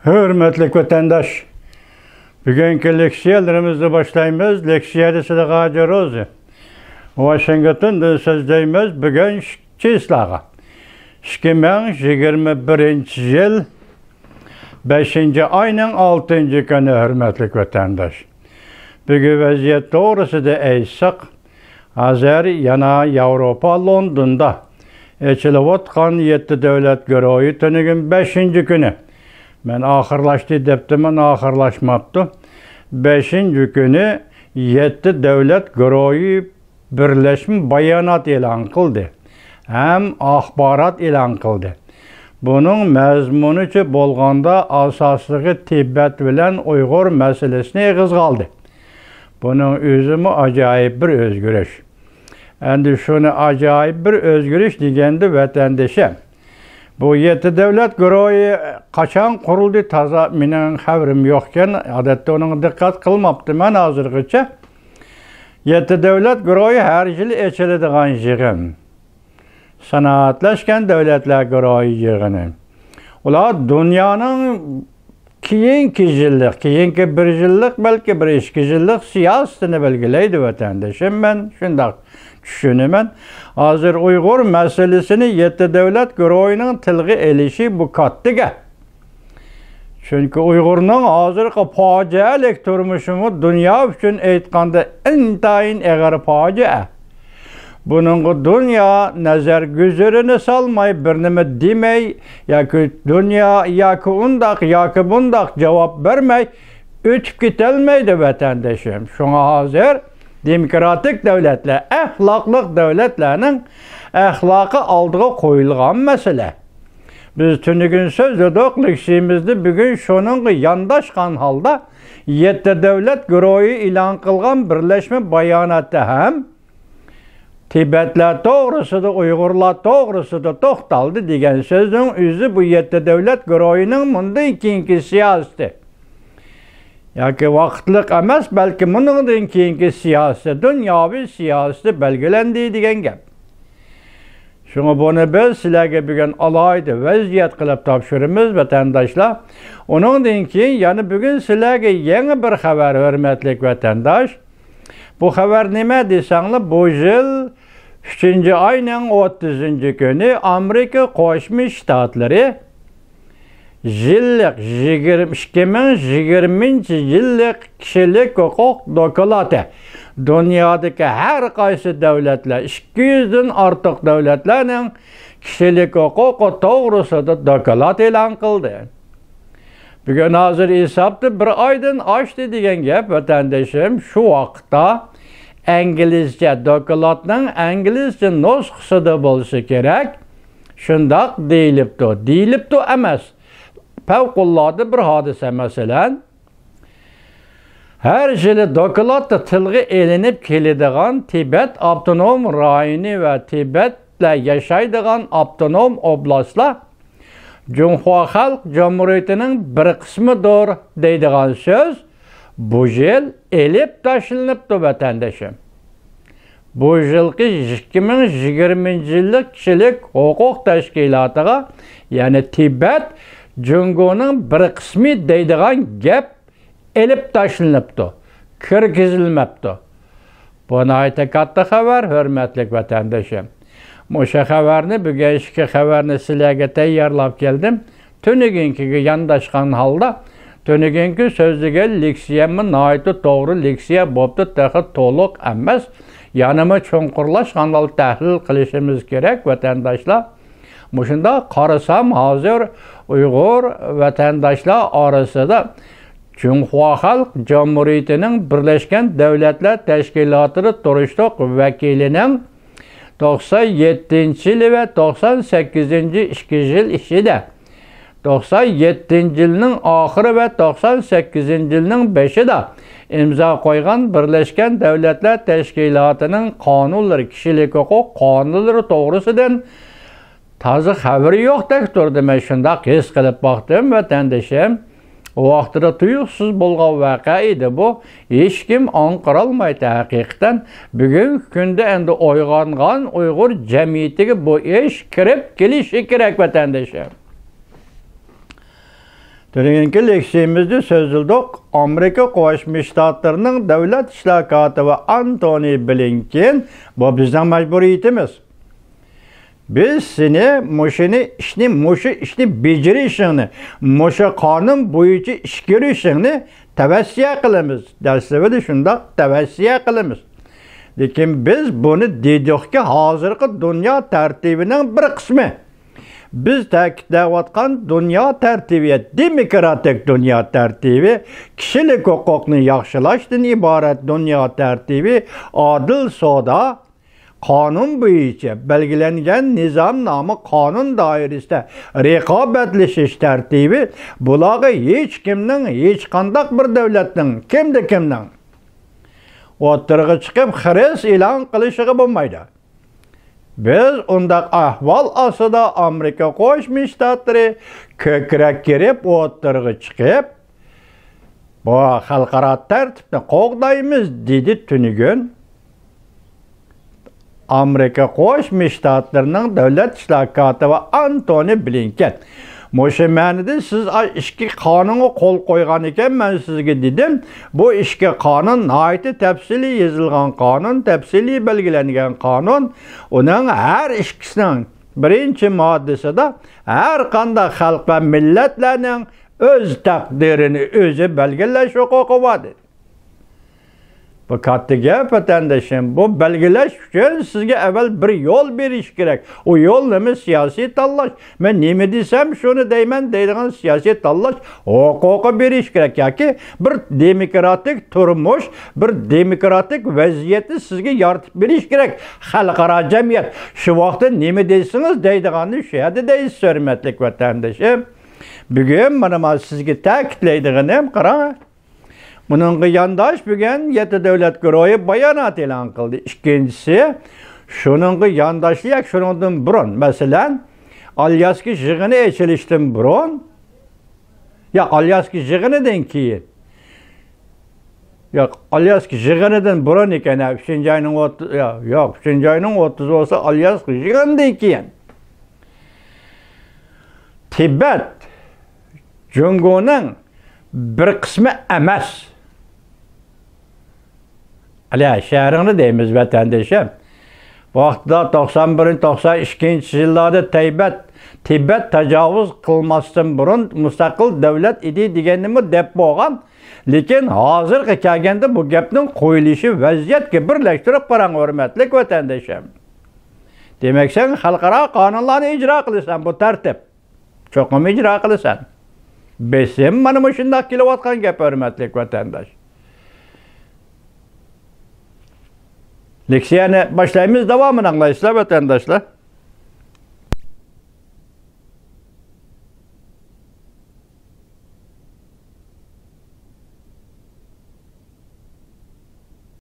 Hürmetli vatandaş, bugünkü leksiyalarımızı başlayımız. Leksiyada size Gazi Rozi. Washington'da sözdeyimiz bugün çislağa. 2021 yıl 5. ayının 6. günü hürmetli vatandaş. Bugün vaziyet doğrusu da eysak. Hazır yana Avrupa London'da eçilevatkan 7 devlet görevi tönügün 5. günü. Ben ahırlaştı deptimin ahırlaşmaptı. 5. günü 7 devlet görevi birleşme bayanat ilan kıldı. Hem ahbarat ilan kıldı. Bunun mezmunucu bolganda asaslığı Tibet bilen Uygur meselesine kızgaldı. Bunun üzümü acayip bir özgürüş. Endi şunu acayip bir özgürüş degende vatandaşım. Bu 7 devlet görevi kaçan kuruldu taza menen haberim yokken adette onun dikkat kılmaptı ben hazırgıça. 7 devlet görevi her yıl eçilediğin yığın. Sanatlaşken devletler görevi yığını. Ular dünyanın keyinki yıllık, keyinki bir yıllık, belki bir 2 yıllık siyasetini belgileydi vatandaşım. Ben şundak düşünümen. Hazır Uygur meselesini 7 devlet görevinin tilgi elişi bu kattıge. Çünkü Uygur'un hazırki facialik turmuşunu dünya için eğitkanda intayin eğer facia. Bunun dünya nazar güzürünü salmay birnimi demey, ya ki dünya ya ki undak ya ki bundak cevap vermey, ütüp gitelmeydi vatandaşım. Şuna hazır demokratik devletler, ahlaklık devletlerinin ahlakı aldığı koyulgan mesele. Biz tünügün sözledik, leksiyimizde bugün şunun yandaşkan halda 7 devlet görevi ilan kılgan birleşme bayanatı hem Tibetler doğrusu da Uygurlar doğrusu da toxtaldı degen sözün üzü bu 7 devlet görevinin bundan keyinki siyaseti. Ya ki vaxtlık emas, belki bundan keyinki siyaseti, dünyavi siyaseti belgelendi degen gap. Şunu bunu biz sizlerge bugün alaydı vaziyet kılıp tapşırımız vatandaşlar. Onun keyin yani bugün sizlerge yeni bir haber hürmetlik vatandaş. Bu haber nime desenli bu yıl 3. ayının 30. günü Amerika Koşmuş Ştatları yıllık 2020 yıllık kişilik hukuk dokulatı dünyadaki her kaysı devletler 200'den artık devletlerin kişilik hukuku doğrusu da dokulat ilan kıldı. Bugün hazır hesapta bir aydan açtı degen gap vatandaşım şu vakta İngilizce dokulatның İngilizce nüshası da bolsa gerek. Şundak deyilipdi. Deyilipdi emas. Fevkulladı bir hadise meselen. Her yılı dokulatda tilgi elinip kelediğin Tibet Abtonom rayonu ve Tibet'le yaşaydığı Abtonom oblastlar Cumhuriyet Halk Cumhuriyeti'nin bir kısmıdır deydiğin söz bu yıl elip taşınıptı vatandaşım. Bu yılki 2020 yıllık kişilik hukuk teşkilatıga yani Tibet Cumhuriyeti'nin bir kısmı deydiğin gap elip taşınıptı, kirgizilmepti. Buna ait katta haber hürmetlik vatandaşım. Muşa haberini, bugünkü haberini sizlerge tayyorlab keldim. Tünügünkü yandaşkan halda tönügünkü sözlüge leksiyamın ayeti doğru leksiya boptu tahi toluk emas. Yanımı çonkurlaşkan al tahlil kılışımız gerek vatandaşlar. Muşunda karısam hazır Uygur vatandaşlar arasında Cumhuriyet Halk Cumhuriyeti'nin Birleşken Devletler Teşkilatı Turuşluk Vekilinin 97. yılı ve 98. 2 yıl işi de 97. yılının ahırı ve 98. yılının 5'i de imza koygan Birleşken Devletler Teşkilatı'nın kanunları, kişilik hukuk kanunları doğrusudan tazı haberi yok tektir demek şundak his kılıp baktım vatandaşım. O vaxtıda tuyuqsuz bolğan vaka idi bu. Hiç kim anqıralmaydı hakikaten. Bugün günde endi oyğanğan Uygur cemiyetiga bu iş kirip gelişi gerek vatandaşım. Dünenki leksiyamizde sözüldük. Amerika Qo'shma Shtatlarining davlat ishlar kotibi Antony Blinken bu bizning majburiyatimiz. Biz seni mushu ishni bejarishingni, mushu qonun bo'yicha ish ko'rishingni tavsiya qilamiz. Darsda shundoq tavsiya qilamiz. Lekin biz buni dedikki, hozirgi dunyo tartibining bir qismi. Biz ta'kidlayotgan dunyo tartibi, demokratik dunyo tartibi, kishilik huquqni yaxshilashdan iborat dunyo tartibi, adil savdo, qonun bo'yicha belgilangan nizomnoma qonun doirasida raqobatlashish tartibi, bularga hech kimning, hech qanday bir davlatning, kimning o'tirg'i chiqib xiris e'lon qilishiga bo'lmaydi. Biz undaq ahvol ostida Amerika Qo'shma Shtatlari ko'krak kerib o'tirg'i chiqib, bu xalqaro tartibni qo'g'daymiz dedi tunigun. Amerika Qo'shma Shtatlarining davlat ishlar kotibi Antony Blinken. Mo'sha ma'noda siz ishga qonunga qo'l qo'ygan ekan, men sizga dedim, bu ishga qonun nihoyatda tafsiliy yozilgan qonun, tafsiliy belgilangan qonun, uning har ikkisining birinchi moddasida har qanday xalq va millatlarning o'z taqdirini o'zi belgilash huquqi bor. Bu katta gap vatandoshim. Bu belgilash uchun sizga avval bir yo'l berish kerak. O yo'l nima? Siyosiy tanlash. Men nima desam shuni deyman deydigan siyosiy tanlash huquqi berish kerak yoki bir demokratik turmush, bir demokratik vaziyatni sizga yaratib berish kerak. Xalqaro jamiyat shu vaqtda nima deysiniz deydiganni shu yerda deysiz, hurmatli vatandoshim. Bugun mana sizga ta'kidlaydiganim, qarang. Bununla yandaş bugün 7 devlet guruhi bayanat e'lon qildi. İkincisi, şununla yandaşlık şunundan burun. Mesela, Alyaski yig'ini ochilishdan burun, ya Alyaski yig'inidan keyin. Yo'q, Alyaski yig'inidan burun ekan, 3 oyning 30, yo'q, 3 oyning 30 bo'lsa Alyaski yig'inidan keyin. Tibet Jungoning bir qismi emas. Ala şehrini deymiz vatandaşım. Vaqtida 91-92 yillarda Tibet tajovuz qilmasdan burun mustaqil davlat edi deganini deb bo'lgan. Lekin hozirga kelganda bu gapning qo'yilishi vaziyatga birlashtirib qarang, hurmatli vatandoshim. Demak, sen xalqaro qonunlarni ijro qilasan, bu tartib. Cho'qim ijro qilasan. Besim mana shunday kelayotgan gap, hurmatli vatandosh. Leksiyani boshlaymiz, davomini anglaysizlar vatandoshlar.